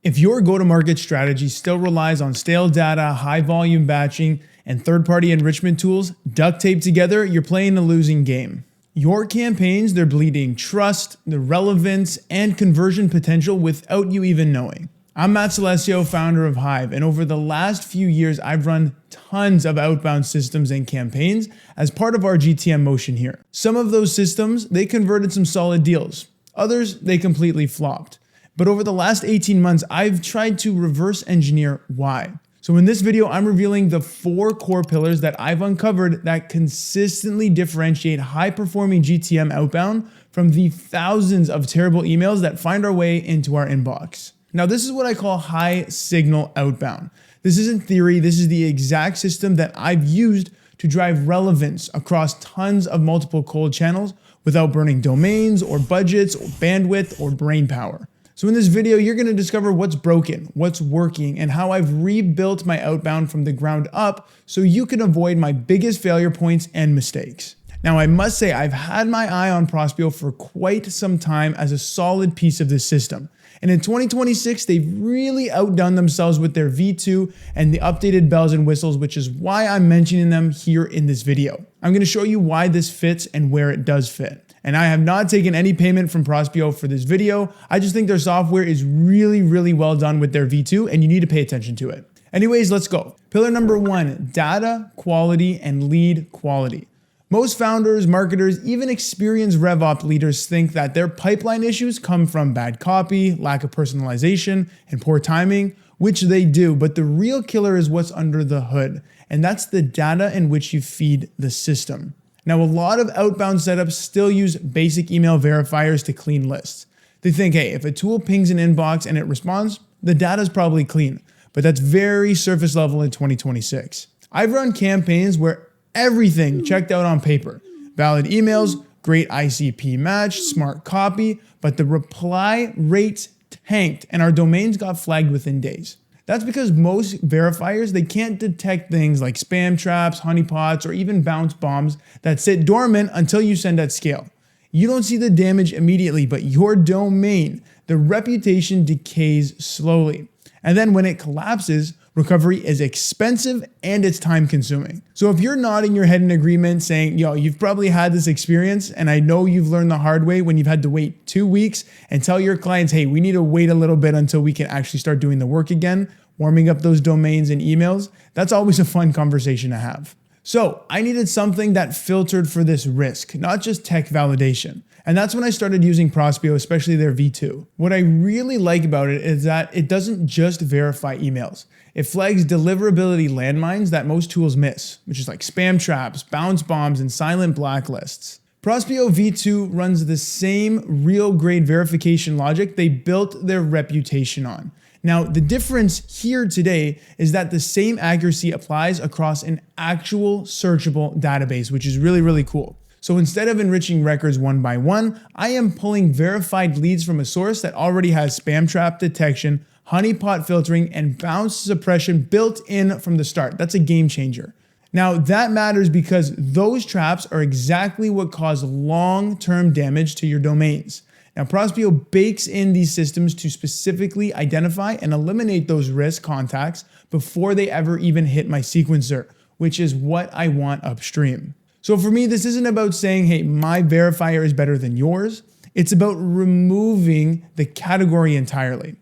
If your go-to-market strategy still relies on stale data, high-volume batching, and third-party enrichment tools duct taped together, you're playing a losing game. Your campaigns, they're bleeding trust, the relevance, and conversion potential without you even knowing. I'm Matt Celestio, founder of Hive, and over the last few years, I've run tons of outbound systems and campaigns as part of our GTM motion here. Some of those systems, they converted some solid deals. Others, they completely flopped. But over the last 18 months, I've tried to reverse engineer why. So in this video, I'm revealing the 4 core pillars that I've uncovered that consistently differentiate high-performing GTM outbound from the thousands of terrible emails that find our way into our inbox. Now, this is what I call high signal outbound. This isn't theory, this is the exact system that I've used to drive relevance across tons of multiple cold channels without burning domains or budgets or bandwidth or brain power. So in this video, you're going to discover what's broken, what's working, and how I've rebuilt my outbound from the ground up so you can avoid my biggest failure points and mistakes. Now, I must say I've had my eye on Prospeo for quite some time as a solid piece of this system. And in 2026, they've really outdone themselves with their V2 and the updated bells and whistles, which is why I'm mentioning them here in this video. I'm going to show you why this fits and where it does fit. And I have not taken any payment from Prospeo for this video. I just think their software is really well done with their V2 and you need to pay attention to it. Anyways, let's go. Pillar number 1, data quality and lead quality. Most founders, marketers, even experienced RevOps leaders think that their pipeline issues come from bad copy, lack of personalization, and poor timing, which they do, but the real killer is what's under the hood, and that's the data in which you feed the system. Now, a lot of outbound setups still use basic email verifiers to clean lists. They think, hey, if a tool pings an inbox and it responds, the data's probably clean, but that's very surface level in 2026. I've run campaigns where everything checked out on paper. Valid emails, great ICP match, smart copy, but the reply rates tanked and our domains got flagged within days. That's because most verifiers, they can't detect things like spam traps, honeypots, or even bounce bombs that sit dormant until you send at scale. You don't see the damage immediately, but your domain, the reputation decays slowly. And then when it collapses, recovery is expensive and it's time consuming. So if you're nodding your head in agreement saying, yo, you've probably had this experience and I know you've learned the hard way when you've had to wait 2 weeks and tell your clients, hey, we need to wait a little bit until we can actually start doing the work again, warming up those domains and emails, that's always a fun conversation to have. So I needed something that filtered for this risk, not just tech validation. And that's when I started using Prospeo, especially their V2. What I really like about it is that it doesn't just verify emails. It flags deliverability landmines that most tools miss, which is like spam traps, bounce bombs, and silent blacklists. Prospeo V2 runs the same real grade verification logic they built their reputation on. Now, the difference here today is that the same accuracy applies across an actual searchable database, which is really cool. So instead of enriching records one by one, I am pulling verified leads from a source that already has spam trap detection, honeypot filtering, and bounce suppression built in from the start. That's a game changer. Now, that matters because those traps are exactly what cause long-term damage to your domains. Now, Prospeo bakes in these systems to specifically identify and eliminate those risk contacts before they ever even hit my sequencer, which is what I want upstream. So for me, this isn't about saying, hey, my verifier is better than yours. It's about removing the category entirely.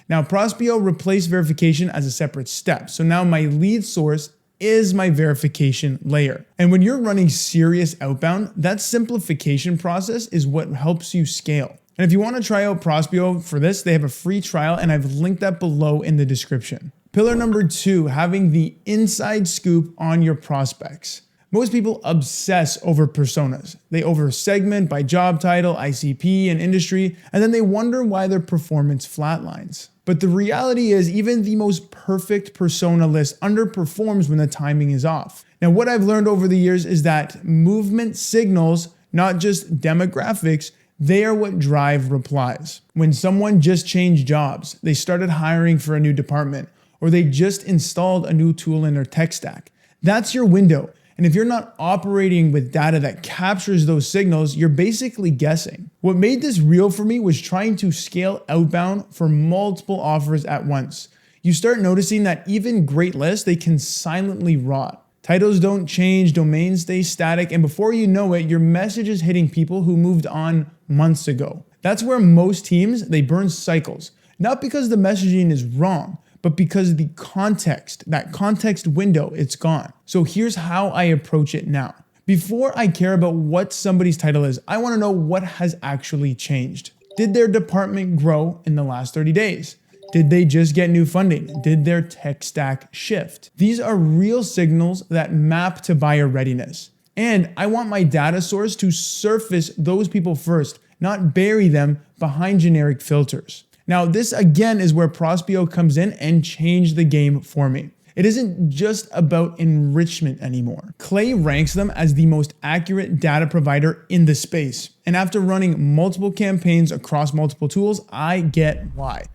Now, Prospeo replaced verification as a separate step. So now my lead source is my verification layer. And when you're running serious outbound, that simplification process is what helps you scale. And if you want to try out Prospeo for this, they have a free trial and I've linked that below in the description. Pillar number 2, having the inside scoop on your prospects. Most people obsess over personas. They over-segment by job title, ICP, and industry, and then they wonder why their performance flatlines. But the reality is even the most perfect persona list underperforms when the timing is off. Now, what I've learned over the years is that movement signals, not just demographics, they are what drive replies. When someone just changed jobs, they started hiring for a new department, or they just installed a new tool in their tech stack. That's your window. And if you're not operating with data that captures those signals, you're basically guessing. What made this real for me was trying to scale outbound for multiple offers at once. You start noticing that even great lists, they can silently rot. Titles don't change, domains stay static, and before you know it, your message is hitting people who moved on months ago. That's where most teams, they burn cycles. Not because the messaging is wrong, but because the context, that context window, it's gone. So here's how I approach it now. Before I care about what somebody's title is, I want to know what has actually changed. Did their department grow in the last 30 days? Did they just get new funding? Did their tech stack shift? These are real signals that map to buyer readiness. And I want my data source to surface those people first, not bury them behind generic filters. Now, this again is where Prospeo comes in and changed the game for me. It isn't just about enrichment anymore. Clay ranks them as the most accurate data provider in the space. And after running multiple campaigns across multiple tools, I get why.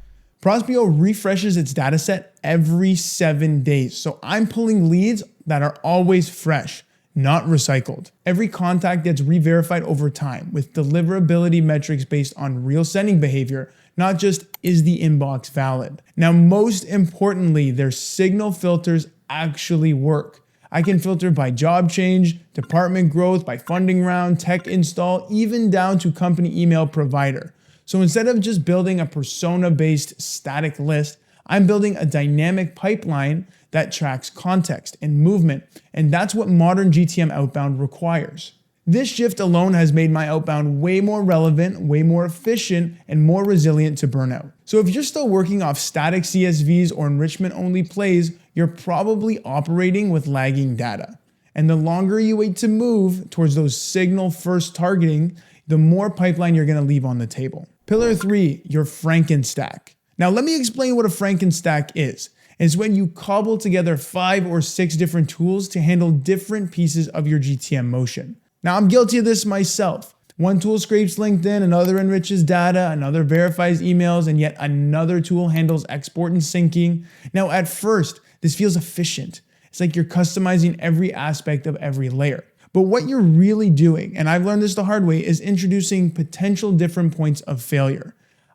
Prospeo refreshes its data set every 7 days. So I'm pulling leads that are always fresh, not recycled. Every contact gets re-verified over time with deliverability metrics based on real sending behavior, not just is the inbox valid. Now, most importantly, their signal filters actually work. I can filter by job change, department growth, by funding round, tech install, even down to company email provider. So instead of just building a persona-based static list, I'm building a dynamic pipeline that tracks context and movement, and that's what modern GTM outbound requires. This shift alone has made my outbound way more relevant, way more efficient, and more resilient to burnout. So if you're still working off static CSVs or enrichment-only plays, you're probably operating with lagging data. And the longer you wait to move towards those signal-first targeting, the more pipeline you're gonna leave on the table. Pillar 3, your Frankenstack. Now let me explain what a Frankenstack is. It's when you cobble together 5 or 6 different tools to handle different pieces of your GTM motion. Now I'm guilty of this myself. One tool scrapes LinkedIn, another enriches data, another verifies emails, and yet another tool handles export and syncing. Now at first, this feels efficient. It's like you're customizing every aspect of every layer. But what you're really doing, and I've learned this the hard way, is introducing potential different points of failure.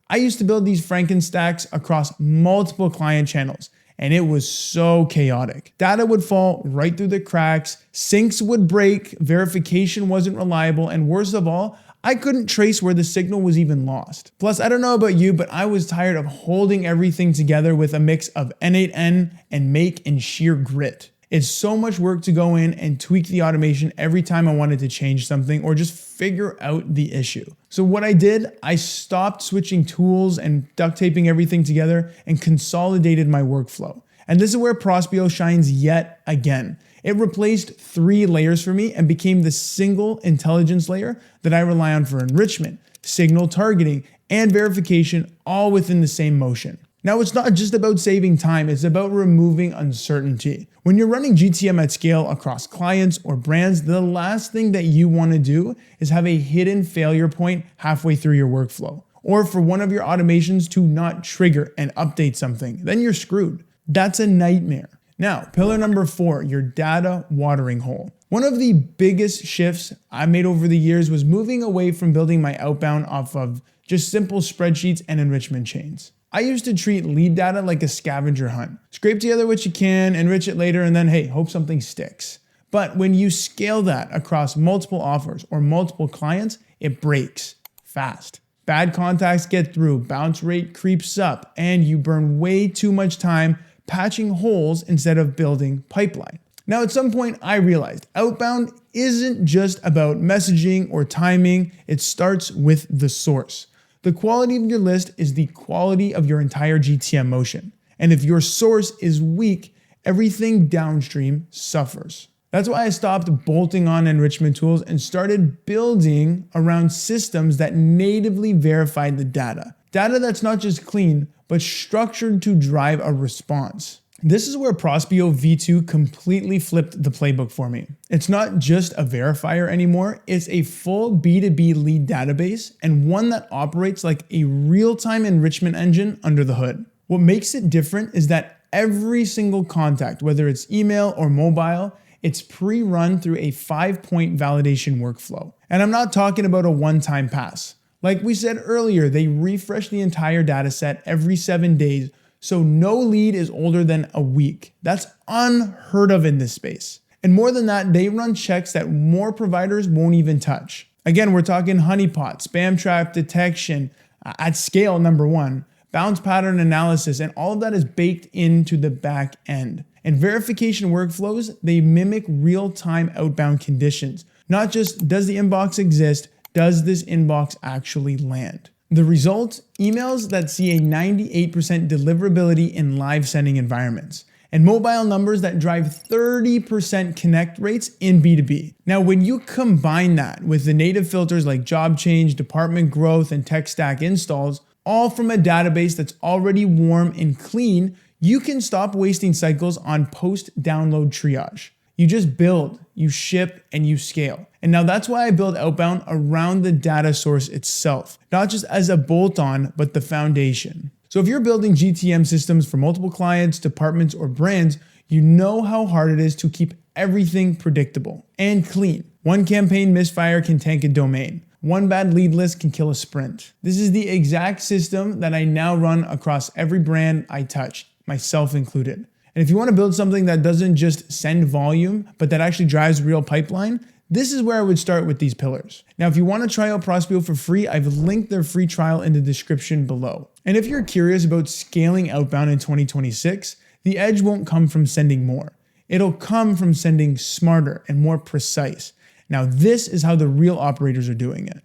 I used to build these Frankenstacks across multiple client channels, and it was so chaotic. Data would fall right through the cracks, syncs would break, verification wasn't reliable, and worst of all, I couldn't trace where the signal was even lost. Plus, I don't know about you, but I was tired of holding everything together with a mix of N8N and make and sheer grit. It's so much work to go in and tweak the automation every time I wanted to change something or just figure out the issue. So what I did, I stopped switching tools and duct taping everything together and consolidated my workflow. And this is where Prospeo shines yet again. It replaced 3 layers for me and became the single intelligence layer that I rely on for enrichment, signal targeting, and verification, all within the same motion. Now, it's not just about saving time, it's about removing uncertainty. When you're running GTM at scale across clients or brands, the last thing that you want to do is have a hidden failure point halfway through your workflow, or for one of your automations to not trigger and update something. Then you're screwed. That's a nightmare. Now, pillar number 4, your data watering hole. One of the biggest shifts I made over the years was moving away from building my outbound off of just simple spreadsheets and enrichment chains. I used to treat lead data like a scavenger hunt. Scrape together what you can, enrich it later, and then hey, hope something sticks. But when you scale that across multiple offers or multiple clients, it breaks fast. Bad contacts get through, bounce rate creeps up, and you burn way too much time patching holes instead of building pipeline. Now, at some point, I realized outbound isn't just about messaging or timing. It starts with the source. The quality of your list is the quality of your entire GTM motion. And if your source is weak, everything downstream suffers. That's why I stopped bolting on enrichment tools and started building around systems that natively verified the data. Data that's not just clean, but structured to drive a response. This is where Prospeo V2 completely flipped the playbook for me. It's not just a verifier anymore, it's a full B2B lead database and one that operates like a real-time enrichment engine under the hood. What makes it different is that every single contact, whether it's email or mobile, it's pre-run through a 5-point validation workflow. And I'm not talking about a one-time pass. Like we said earlier, they refresh the entire data set every 7 days, so no lead is older than a week. That's unheard of in this space. And more than that, they run checks that more providers won't even touch. Again, we're talking honeypot, spam trap detection at scale, number one, bounce pattern analysis, and all of that is baked into the back end. And verification workflows, they mimic real-time outbound conditions. Not just does the inbox exist, does this inbox actually land? The result, emails that see a 98% deliverability in live sending environments, and mobile numbers that drive 30% connect rates in B2B. Now, when you combine that with the native filters like job change, department growth, and tech stack installs, all from a database that's already warm and clean, you can stop wasting cycles on post-download triage. You just build, you ship, and you scale. And now that's why I build Outbound around the data source itself, not just as a bolt-on, but the foundation. So if you're building GTM systems for multiple clients, departments, or brands, you know how hard it is to keep everything predictable and clean. One campaign misfire can tank a domain. One bad lead list can kill a sprint. This is the exact system that I now run across every brand I touch, myself included. And if you want to build something that doesn't just send volume, but that actually drives real pipeline, this is where I would start with these pillars. Now, if you want to try out Prospeo for free, I've linked their free trial in the description below. And if you're curious about scaling outbound in 2026, the edge won't come from sending more. It'll come from sending smarter and more precise. Now, this is how the real operators are doing it.